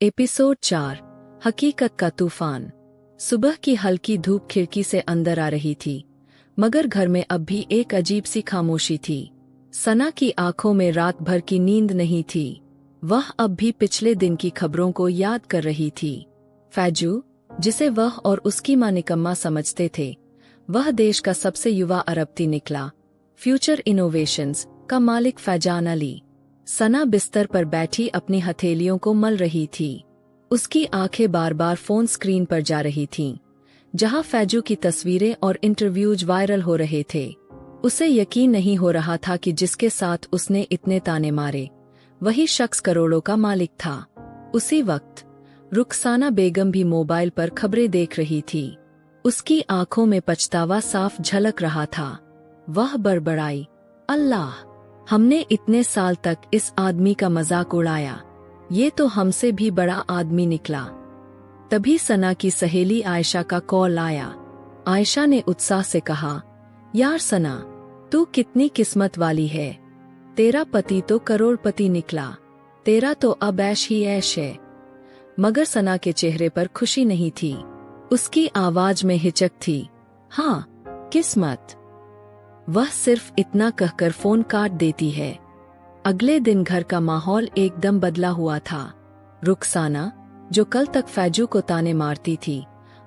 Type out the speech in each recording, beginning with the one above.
Episode 4 हकीकत का तूफान। सुबह की हल्की धूप खिड़की से अंदर आ रही थी, मगर घर में अब भी एक अजीब सी खामोशी थी। सना की आंखों में रात भर की नींद नहीं थी। वह अब भी पिछले दिन की खबरों को याद कर रही थी। फैजू, जिसे वह और उसकी मां निकम्मा समझते थे, वह देश का सबसे युवा अरबती निकला, फ्यूचर इनोवेशंस का मालिक फैजान अली। सना बिस्तर पर बैठी अपनी हथेलियों को मल रही थी। उसकी आंखें बार बार फोन स्क्रीन पर जा रही थीं, जहां फैजू की तस्वीरें और इंटरव्यूज वायरल हो रहे थे। उसे यकीन नहीं हो रहा था कि जिसके साथ उसने इतने ताने मारे, वही शख्स करोड़ों का मालिक था। उसी वक्त रुखसाना बेगम भी मोबाइल पर खबरें देख रही थी। उसकी आंखों में पछतावा साफ झलक रहा था। वह बड़बड़ाई, अल्लाह, हमने इतने साल तक इस आदमी का मजाक उड़ाया, ये तो हमसे भी बड़ा आदमी निकला। तभी सना की सहेली आयशा का कॉल आया। आयशा ने उत्साह से कहा, यार सना, तू कितनी किस्मत वाली है। तेरा पति तो करोड़पति निकला, तेरा तो अब ऐश ही ऐश है। मगर सना के चेहरे पर खुशी नहीं थी। उसकी आवाज में हिचक थी। हाँ, किस्मत। वह सिर्फ इतना कहकर फोन काट देती है। अगले दिन घर का माहौल एकदम बदला हुआ था। रुखसाना, जो कल तक फैजू को ताने मारती थी,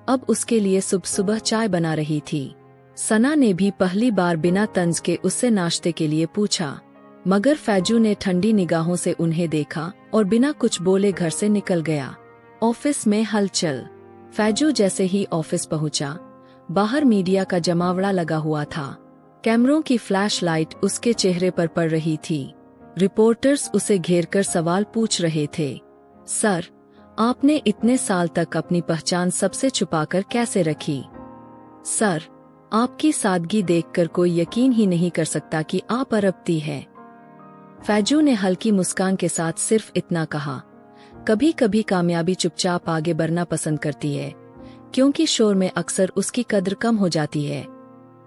अब उसके लिए सुबह सुबह चाय बना रही थी। सना ने भी पहली बार बिना तंज के उससे नाश्ते के लिए पूछा, मगर फैजू ने ठंडी निगाहों से उन्हें देखा और बिना कुछ बोले घर से निकल गया। ऑफिस में हलचल। फैजू जैसे ही ऑफिस पहुंचा, बाहर मीडिया का जमावड़ा लगा हुआ था। कैमरों की फ्लैश लाइट उसके चेहरे पर पड़ रही थी। रिपोर्टर्स उसे घेरकर सवाल पूछ रहे थे। सर, आपने इतने साल तक अपनी पहचान सबसे छुपाकर कैसे रखी? सर, आपकी सादगी देखकर कोई यकीन ही नहीं कर सकता कि आप अरबती हैं। फैजू ने हल्की मुस्कान के साथ सिर्फ इतना कहा, कभी कभी कामयाबी चुपचाप आगे बढ़ना पसंद करती है, क्योंकि शोर में अक्सर उसकी कद्र कम हो जाती है।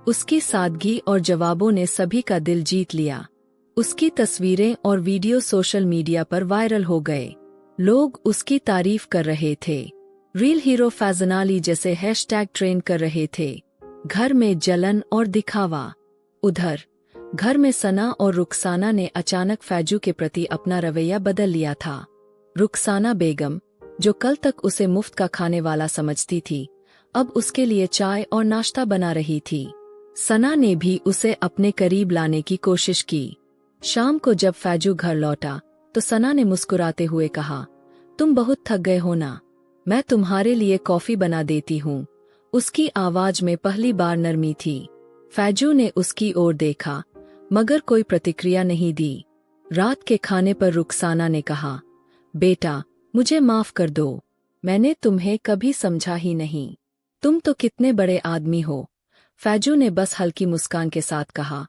उसकी सादगी और जवाबों ने सभी का दिल जीत लिया। उसकी तस्वीरें और वीडियो सोशल मीडिया पर वायरल हो गए। लोग उसकी तारीफ कर रहे थे। रियल हीरो फैजान अली जैसे हैशटैग ट्रेंड कर रहे थे। घर में जलन और दिखावा। उधर घर में सना और रुखसाना ने अचानक फैजू के प्रति अपना रवैया बदल लिया था। रुखसाना बेगम, जो कल तक उसे मुफ्त का खाने वाला समझती थी, अब उसके लिए चाय और नाश्ता बना रही थी। सना ने भी उसे अपने करीब लाने की कोशिश की। शाम को जब फैजू घर लौटा, तो सना ने मुस्कुराते हुए कहा, तुम बहुत थक गए हो ना, मैं तुम्हारे लिए कॉफी बना देती हूँ। उसकी आवाज में पहली बार नरमी थी। फैजू ने उसकी ओर देखा, मगर कोई प्रतिक्रिया नहीं दी। रात के खाने पर रुखसाना ने कहा, बेटा, मुझे माफ कर दो, मैंने तुम्हें कभी समझा ही नहीं। तुम तो कितने बड़े आदमी हो। फैजू ने बस हल्की मुस्कान के साथ कहा,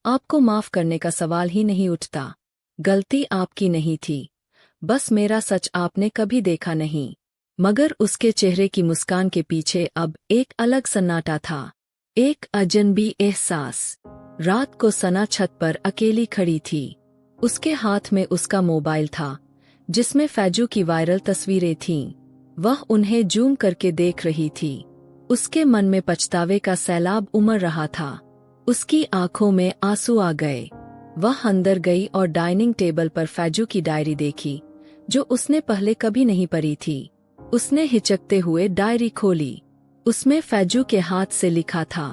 आपको माफ करने का सवाल ही नहीं उठता। गलती आपकी नहीं थी, बस मेरा सच आपने कभी देखा नहीं। मगर उसके चेहरे की मुस्कान के पीछे अब एक अलग सन्नाटा था, एक अजनबी एहसास। रात को सना छत पर अकेली खड़ी थी। उसके हाथ में उसका मोबाइल था, जिसमें फैजू की वायरल तस्वीरें थीं। वह उन्हें जूम करके देख रही थी। उसके मन में पछतावे का सैलाब उमड़ रहा था। उसकी आंखों में आंसू आ गए। वह अंदर गई और डाइनिंग टेबल पर फैजू की डायरी देखी, जो उसने पहले कभी नहीं पढ़ी थी। उसने हिचकते हुए डायरी खोली। उसमें फैजू के हाथ से लिखा था,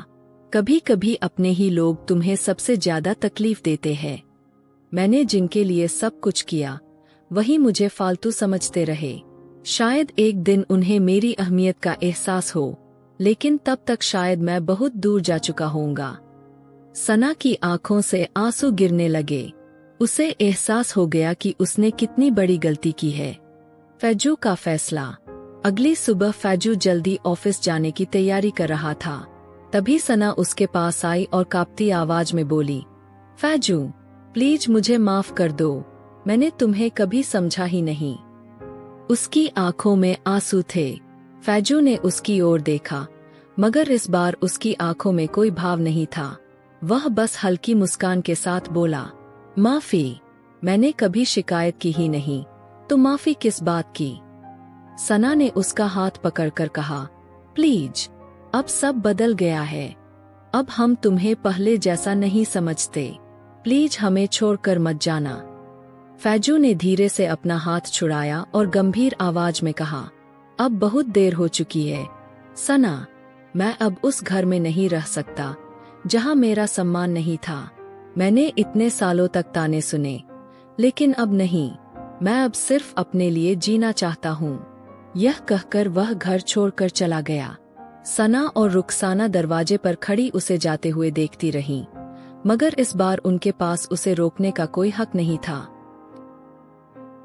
कभी कभी अपने ही लोग तुम्हें सबसे ज्यादा तकलीफ देते हैं। मैंने जिनके लिए सब कुछ किया, वही मुझे फालतू समझते रहे। शायद एक दिन उन्हें मेरी अहमियत का एहसास हो, लेकिन तब तक शायद मैं बहुत दूर जा चुका होऊंगा। सना की आंखों से आंसू गिरने लगे। उसे एहसास हो गया कि उसने कितनी बड़ी गलती की है। फैजू का फैसला। अगली सुबह फैजू जल्दी ऑफिस जाने की तैयारी कर रहा था। तभी सना उसके पास आई और कांपती आवाज में बोली, फैजू, प्लीज मुझे माफ कर दो, मैंने तुम्हें कभी समझा ही नहीं। उसकी आंखों में आंसू थे। फैजू ने उसकी ओर देखा, मगर इस बार उसकी आंखों में कोई भाव नहीं था। वह बस हल्की मुस्कान के साथ बोला, माफी, मैंने कभी शिकायत की ही नहीं, तो माफी किस बात की। सना ने उसका हाथ पकड़कर कहा, प्लीज, अब सब बदल गया है। अब हम तुम्हें पहले जैसा नहीं समझते। प्लीज हमें छोड़कर मत जाना। फैजू ने धीरे से अपना हाथ छुड़ाया और गंभीर आवाज में कहा, अब बहुत देर हो चुकी है सना। मैं अब उस घर में नहीं रह सकता जहां मेरा सम्मान नहीं था। मैंने इतने सालों तक ताने सुने, लेकिन अब नहीं। मैं अब सिर्फ अपने लिए जीना चाहता हूँ। यह कहकर वह घर छोड़कर चला गया। सना और रुखसाना दरवाजे पर खड़ी उसे जाते हुए देखती रहीं, मगर इस बार उनके पास उसे रोकने का कोई हक नहीं था।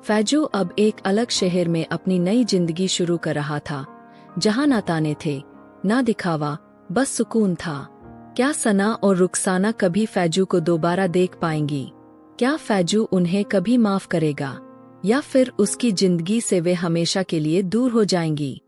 फैजू अब एक अलग शहर में अपनी नई जिंदगी शुरू कर रहा था, जहां ना ताने थे, ना दिखावा, बस सुकून था। क्या सना और रुखसाना कभी फैजू को दोबारा देख पाएंगी? क्या फैजू उन्हें कभी माफ करेगा, या फिर उसकी जिंदगी से वे हमेशा के लिए दूर हो जाएंगी?